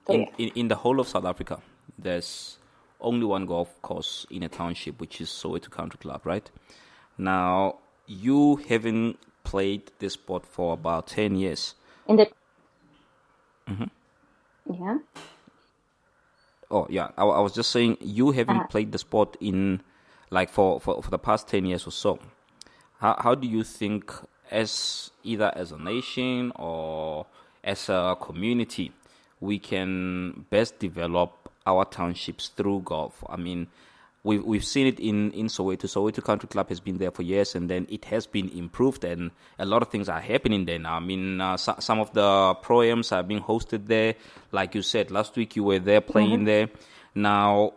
Yeah. in the whole of South Africa, there's only one golf course in a township, which is Soweto Country Club, right? Now, you haven't played this sport for about 10 years. In the yeah. Oh, yeah. I was just saying you haven't played the sport in, like, for the past 10 years or so. How do you think, either as a nation or as a community, we can best develop our townships through golf? I mean, we've seen it in Soweto. Soweto Country Club has been there for years, and then it has been improved, and a lot of things are happening there now. I mean, some of the pro-ams are being hosted there. Like you said, last week you were there playing there. Now,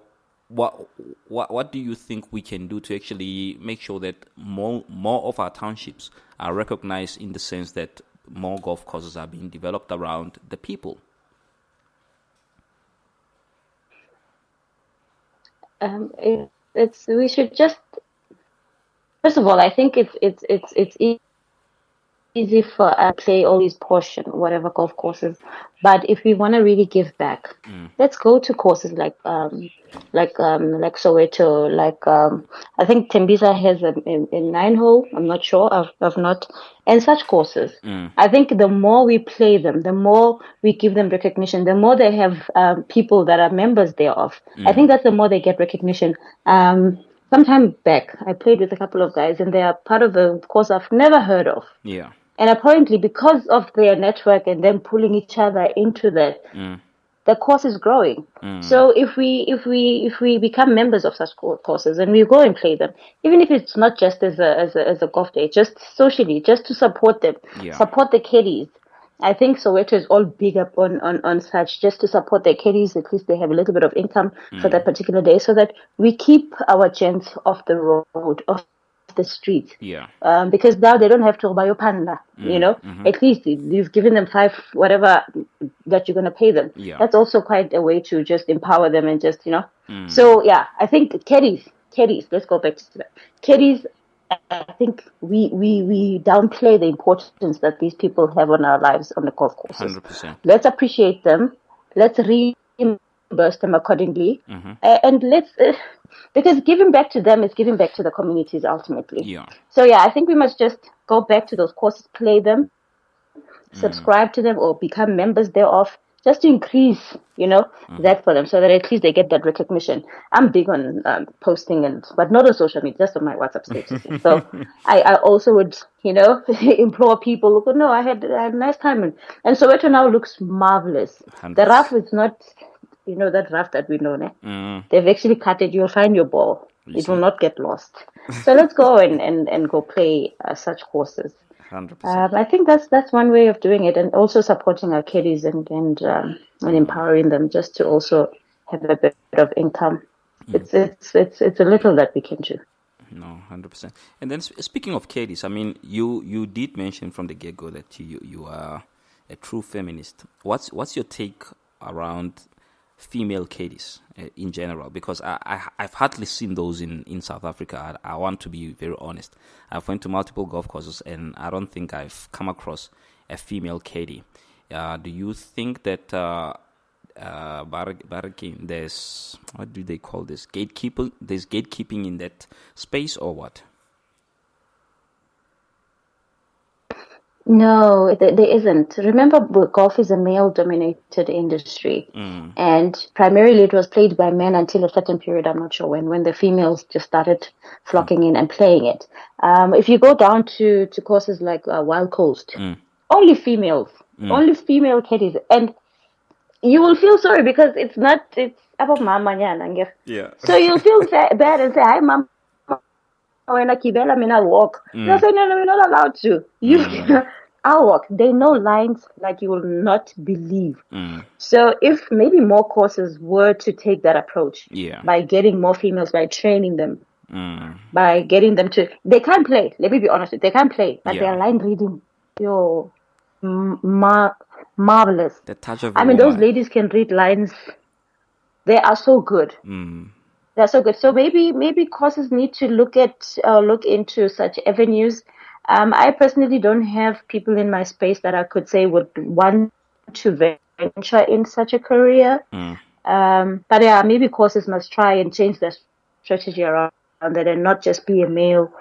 what do you think we can do to actually make sure that more of our townships are recognized in the sense that more golf courses are being developed around the people? We should just, first of all, I think it's easy for us to play all these portion, whatever golf courses. But if we want to really give back, let's go to courses like Soweto, I think Tembisa has a 9-hole. I'm not sure. I've not, and such courses. I think the more we play them, the more we give them recognition, the more they have people that are members thereof. I think that's the more they get recognition. Sometime back, I played with a couple of guys, and they are part of a course I've never heard of. Yeah. And apparently, because of their network and them pulling each other into that, the course is growing. So if we become members of such courses and we go and play them, even if it's not just as a golf day, just socially, just to support them, support the caddies. I think Soweto is all big up on such, just to support their caddies. At least they have a little bit of income for that particular day, so that we keep our gents off the road, off the street. Yeah. Because now they don't have to buy your panda, At least you've given them 5 whatever that you're going to pay them. Yeah. That's also quite a way to just empower them and just, So yeah, I think caddies, let's go back to that. Caddies, I think we downplay the importance that these people have on our lives on the golf courses. 100%. Let's appreciate them. Let's reimburse them accordingly. And let's... because giving back to them is giving back to the communities ultimately. Yeah. So yeah, I think we must just go back to those courses, play them, subscribe to them, or become members thereof, just to increase, that for them, so that at least they get that recognition. I'm big on posting, but not on social media, just on my WhatsApp status. So I also would, implore people, look, no, I had a nice time. And Soweto now looks marvelous. 100%. The rough is not... that rough that we know, they've actually cut it. You'll find your ball. It will not get lost. So let's go and go play such courses. 100%. I think that's one way of doing it, and also supporting our caddies and empowering them just to also have a bit of income. It's a little that we can do. No, 100%. And then speaking of caddies, I mean, you did mention from the get-go that you are a true feminist. What's your take around female caddies in general? Because I've hardly seen those in South Africa. I want to be very honest. I've went to multiple golf courses, and I don't think I've come across a female caddy. Do you think that Barakin, there's, what do they call this, gatekeeper? There's gatekeeping in that space, or what? No, there isn't. Remember, golf is a male-dominated industry, and primarily it was played by men until a certain period. I'm not sure when the females just started flocking in and playing it. If you go down to courses like Wild Coast, only females, only female caddies, and you will feel sorry because it's about mama. Yeah. So you'll feel bad and say, "Hi, mom. When I keep I'll walk." They'll say, no, we're not allowed to. our work, they know lines like you will not believe. Mm. So if maybe more courses were to take that approach Yeah. by getting more females, by training them, Mm. by getting them to, they can't play. Let me be honest, they can't play, but Yeah. their line reading, marvelous. The touch of I a mean, those woman. ladies can read lines. They are so good. Mm. They're so good. So maybe courses need to look into such avenues. I personally don't have people in my space that I could say would want to venture in such a career. Mm. But yeah, maybe courses must try and change their strategy around that and not just be a male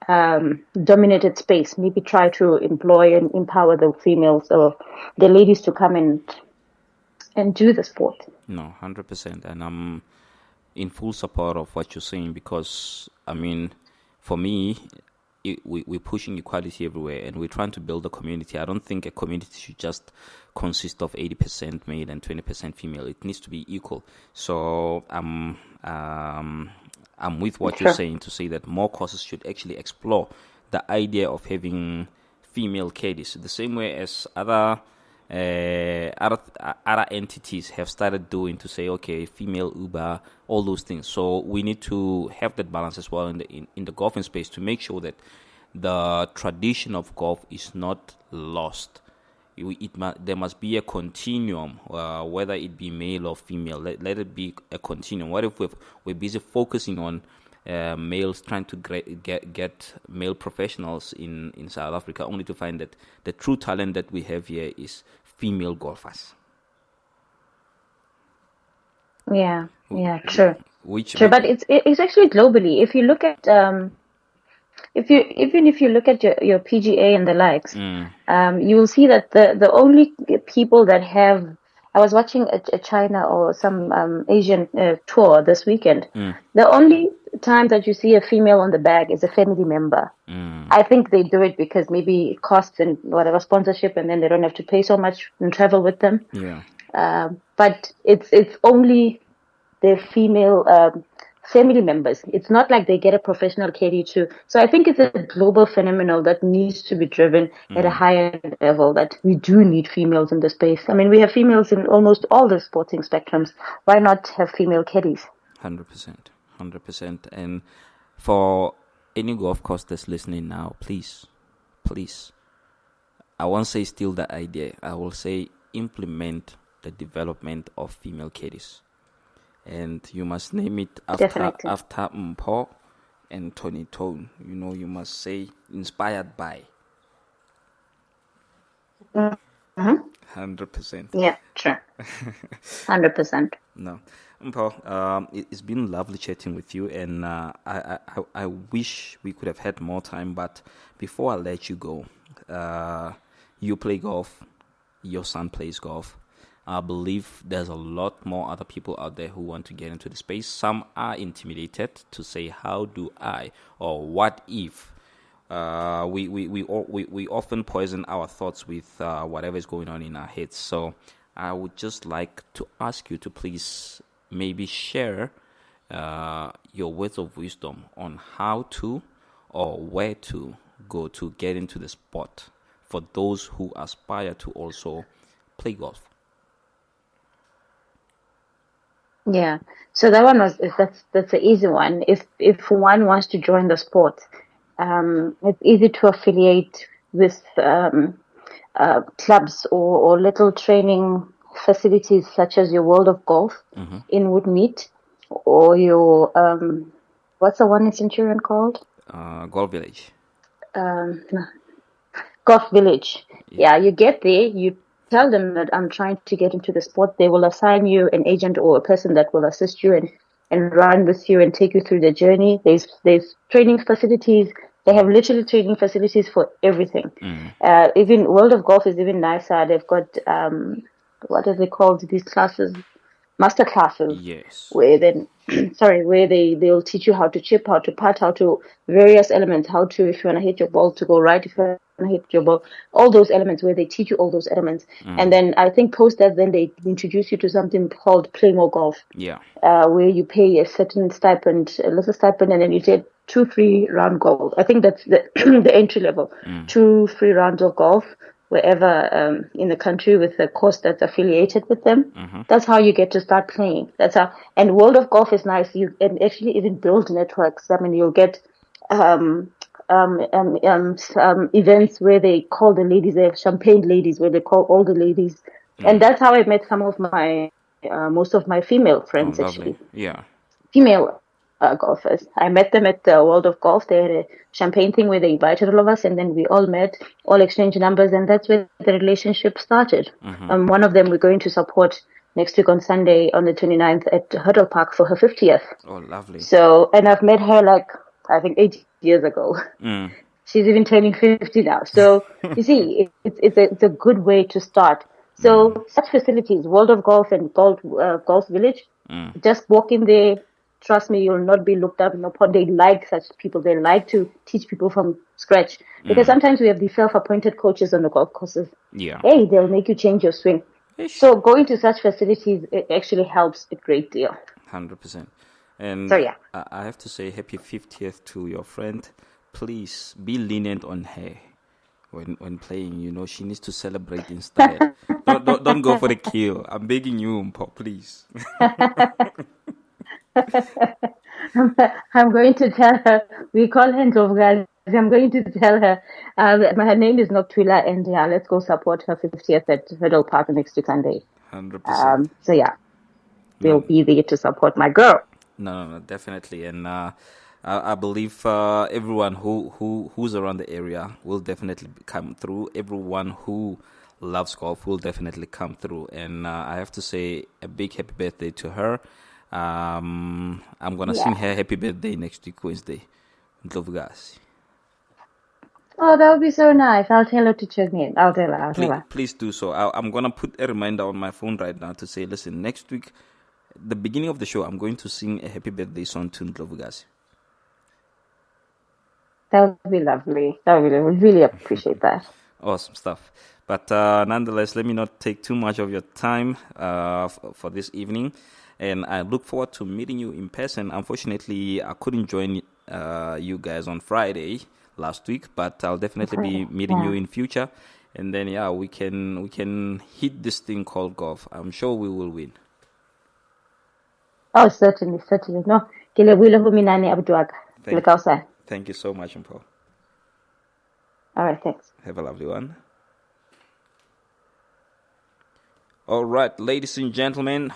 dominated space. Maybe try to employ and empower the females or the ladies to come and do the sport. No, 100%. And I'm in full support of what you're saying because, I mean, for me, we're pushing equality everywhere and we're trying to build a community. I don't think a community should just consist of 80% male and 20% female. It needs to be equal. So I'm with what you're saying to say that more courses should actually explore the idea of having female caddies, the same way as other entities have started doing, to say, okay, female Uber, all those things. So we need to have that balance as well in the golfing space to make sure that the tradition of golf is not lost. There must be a continuum, whether it be male or female. Let it be a continuum. What if we're busy focusing on males trying to get male professionals in South Africa, only to find that the true talent that we have here is female golfers? Yeah, true. True, but it's actually globally. If you look at if you look at your PGA and the likes, you will see that the only people that have, I was watching a China or some Asian tour this weekend. The only time that you see a female on the bag is a family member. I think they do it because maybe it costs and whatever sponsorship, and then they don't have to pay so much and travel with them. Yeah. But it's only the female family members. It's not like they get a professional caddy too. So I think it's a global phenomenon that needs to be driven at a higher level, that we do need females in the space. I mean, we have females in almost all the sporting spectrums. Why not have female caddies? 100%. And for any golf course that's listening now, please, I won't say steal the idea. I will say implement the development of female caddies. And you must name it after Mpho and Tony Tone. You know, you must say inspired by. 100%. Yeah, sure. 100%. No, Mpho, it's been lovely chatting with you, and I wish we could have had more time. But before I let you go, you play golf. Your son plays golf. I believe there's a lot more other people out there who want to get into the space. Some are intimidated to say, how do I, or what if? We often poison our thoughts with whatever is going on in our heads. So I would just like to ask you to please maybe share your words of wisdom on how to or where to go to get into the sport for those who aspire to also play golf. Yeah, so that one that's an easy one. If one wants to join the sport, it's easy to affiliate with clubs or little training facilities such as your World of Golf in Woodmead, or your what's the one in Centurion called? Golf Village. Golf Village. Yeah, you get there, you tell them that I'm trying to get into the sport. They will assign you an agent or a person that will assist you and run with you and take you through the journey. There's training facilities. They have literally training facilities for everything. Even World of Golf is even nicer. They've got what are they called? These classes, master classes. Yes. Where they'll teach you how to chip, how to putt, how to various elements, how to, if you want to hit your ball, to go right, if you want hit your ball, all those elements where they teach you all those elements. And then I think post that, then they introduce you to something called Play More Golf, Yeah. where you pay a certain stipend, a little stipend, and then you get 2 free round golf. I think that's the the entry level, 2 free rounds of golf wherever in the country with a course that's affiliated with them. That's how you get to start playing. That's how. And World of Golf is nice. You can actually even build networks. I mean, you'll get events where they call the ladies, they have champagne ladies, where they call all the ladies, and that's how I met some of my most of my female friends, Lovely. actually, Yeah. female golfers. I met them at the World of Golf. They had a champagne thing where they invited all of us, and then we all met, all exchanged numbers, and that's where the relationship started. One of them we're going to support next week on Sunday on the 29th at Hurdle Park for her 50th. Oh, lovely. So, and I've met her like, I think 8 years ago. She's even turning 50 now. So, you see, it's a good way to start. So, such facilities, World of Golf and Golf Village, just walk in there. Trust me, you'll not be looked up upon. They like such people. They like to teach people from scratch. Because sometimes we have the self-appointed coaches on the golf courses. Yeah. Hey, they'll make you change your swing. So going to such facilities, it actually helps a great deal. 100%. And So, yeah. I have to say happy 50th to your friend. Please be lenient on her when playing. You know, she needs to celebrate in style. don't go for the kill. I'm begging you, Mpo, please. I'm going to tell her, we call her Ndlovgazi. I'm going to tell her, her name is Noktwila, and let's go support her 50th at Hurdle Park next Sunday. 100%. So yeah, we'll be there to support my girl. No, definitely. And I believe everyone who's around the area will definitely come through. Everyone who loves golf will definitely come through. And I have to say a big happy birthday to her. I'm gonna sing her happy birthday next week Wednesday. Ndlovgazi. Oh, that would be so nice. I'll tell her to check me in. I'll tell her. Please do so. I'm gonna put a reminder on my phone right now to say, listen, next week, the beginning of the show, I'm going to sing a happy birthday song to Ndlovgazi. That would be lovely. That would be lovely. Really appreciate that. Awesome stuff. But nonetheless, let me not take too much of your time for this evening. And I look forward to meeting you in person. Unfortunately, I couldn't join you guys on Friday last week, but I'll definitely be meeting you in future. And then, we can hit this thing called golf. I'm sure we will win. Oh, certainly. No, Thank you so much, Mpo. All right, thanks. Have a lovely one. All right, ladies and gentlemen,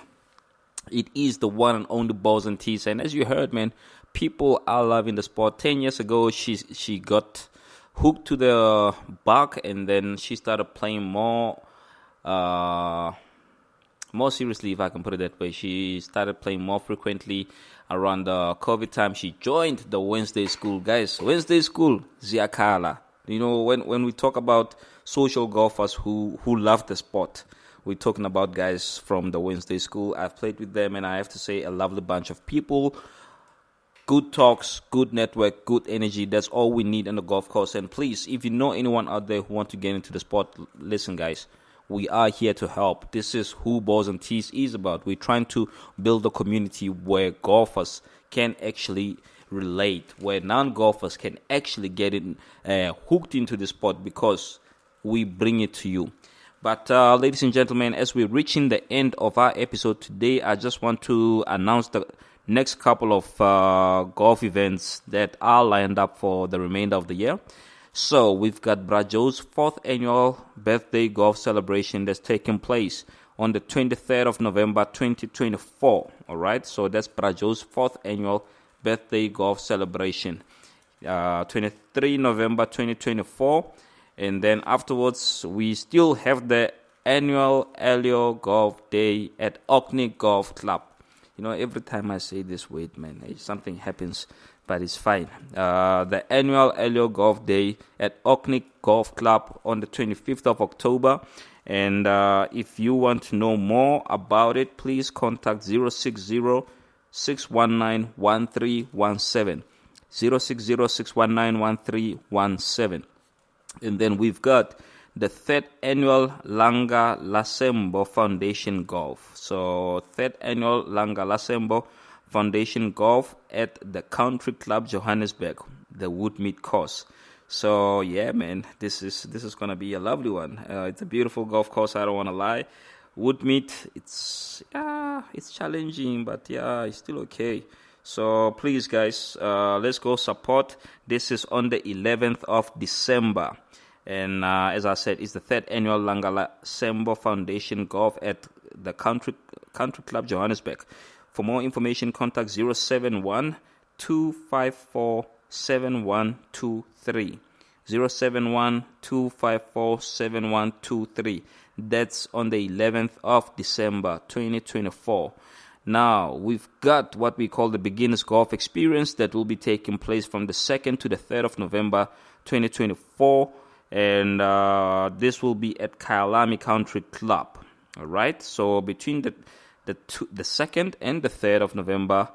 it is the one and only Balls and Tees. And as you heard, man, people are loving the sport. 10 years ago, she got hooked to the bug, and then she started playing more seriously, if I can put it that way. She started playing more frequently around the COVID time. She joined the Wednesday School. Guys, Wednesday School, Ziakala. You know, when we talk about social golfers who love the sport, we're talking about guys from the Wednesday School. I've played with them, and I have to say, a lovely bunch of people. Good talks, good network, good energy. That's all we need on the golf course. And please, if you know anyone out there who want to get into the sport, listen, guys. We are here to help. This is who Balls and Tees is about. We're trying to build a community where golfers can actually relate, where non-golfers can actually get in, hooked into the sport, because we bring it to you. But ladies and gentlemen, as we're reaching the end of our episode today, I just want to announce the next couple of golf events that are lined up for the remainder of the year. So we've got Brajo's 4th annual birthday golf celebration that's taking place on the 23rd of November 2024. All right, so that's Brajo's 4th annual birthday golf celebration, 23 November 2024. And then afterwards, we still have the annual Elio Golf Day at Orkney Golf Club. You know, every time I say this word, man, something happens, but it's fine. The annual Elio Golf Day at Orkney Golf Club on the 25th of October. And if you want to know more about it, please contact 060-619-1317. 060-619-1317. And then we've got the third annual Langa Lasembo Foundation Golf. So third annual Langa Lasembo Foundation Golf at the Country Club Johannesburg, the Woodmead course. So yeah, man, this is gonna be a lovely one. It's a beautiful golf course. I don't want to lie. Woodmead, it's challenging, but yeah, it's still okay. So please, guys, let's go support. This is on the 11th of December. And as I said, it's the third annual Langa Lasembo Foundation Golf at the Country Club Johannesburg. For more information, contact 071 254 7123. 071 254 7123. That's on the 11th of December 2024. Now, we've got what we call the Beginners Golf Experience that will be taking place from the 2nd to the 3rd of November 2024. And this will be at Kyalami Country Club. All right. So between the 2nd and the 3rd of November,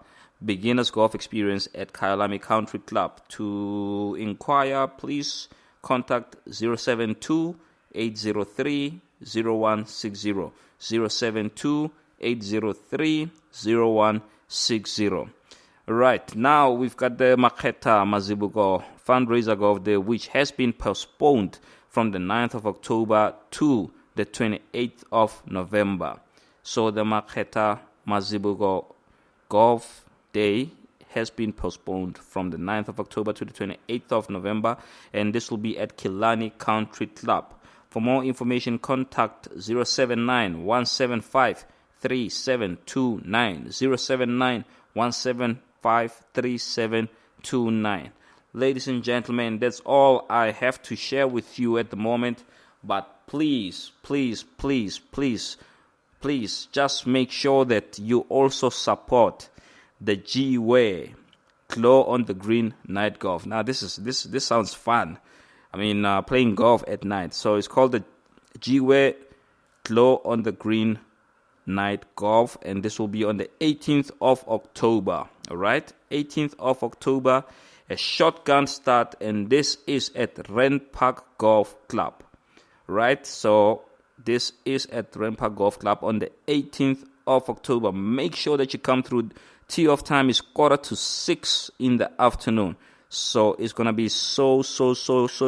Beginners Golf Experience at Kyalami Country Club. To inquire, please contact 072 803 0160. 072 803 0160. Right, now we've got the Maketa Mazibuko fundraiser golf day, which has been postponed from the 9th of October to the 28th of November. So the Maketa Mazibuko golf day has been postponed from the 9th of October to the 28th of November, and this will be at Killarney Country Club. For more information, contact 079 175 3729. 079 175 3729. Ladies and gentlemen, that's all I have to share with you at the moment. But please, just make sure that you also support the G-Way Glow on the Green Night Golf. Now, this sounds fun. I mean, playing golf at night. So it's called the G-Way Glow on the Green Night Golf, and this will be on the 18th of October. All right, 18th of October, a shotgun start, and this is at Rand Park Golf Club. Right, so this is at Rand Park Golf Club on the 18th of October. Make sure that you come through. Tee off time is 5:45 in the afternoon. So it's going to be so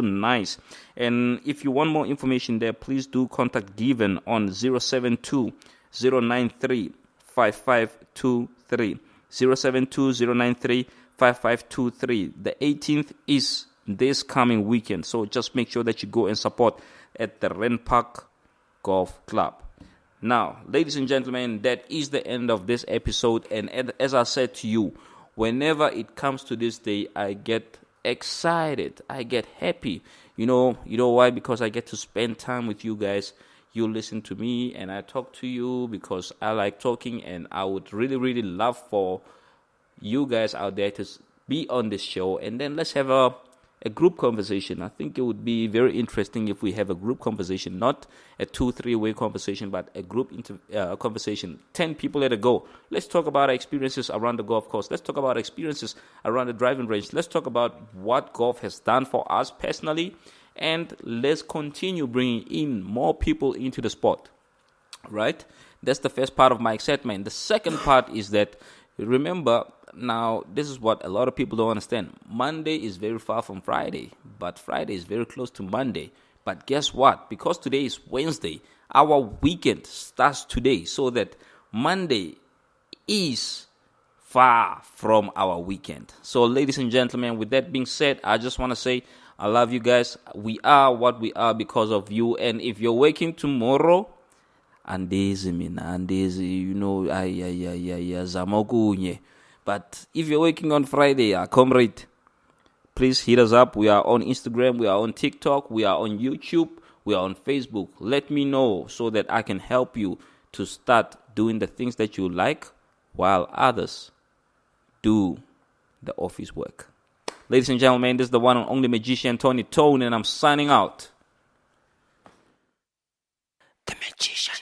nice. And if you want more information there, please do contact Given on 072 093 5523. 072 093 5523. The 18th is this coming weekend. So just make sure that you go and support at the Rand Park Golf Club. Now, ladies and gentlemen, that is the end of this episode. And as I said to you, whenever it comes to this day, I get excited. I get happy. You know why? Because I get to spend time with you guys. You listen to me and I talk to you because I like talking, and I would really love for you guys out there to be on this show, and then let's have a group conversation. I think it would be very interesting if we have a group conversation, not a 2-3 way conversation, but a group conversation. 10 people at a go. Let's talk about our experiences around the golf course. Let's talk about our experiences around the driving range. Let's talk about what golf has done for us personally, and let's continue bringing in more people into the sport. Right? That's the first part of my excitement. The second part is that, remember, now this is what a lot of people don't understand. Monday is very far from Friday, but Friday is very close to Monday. But guess what? Because today is Wednesday, our weekend starts today, so that Monday is far from our weekend. So, ladies and gentlemen, with that being said, I just want to say I love you guys. We are what we are because of you. And if you're waking tomorrow, andezi, zamokunye. But if you're working on Friday, comrade, please hit us up. We are on Instagram, we are on TikTok, we are on YouTube, we are on Facebook. Let me know so that I can help you to start doing the things that you like while others do the office work. Ladies and gentlemen, this is the one and only magician, Tony Tone, and I'm signing out. The Magician.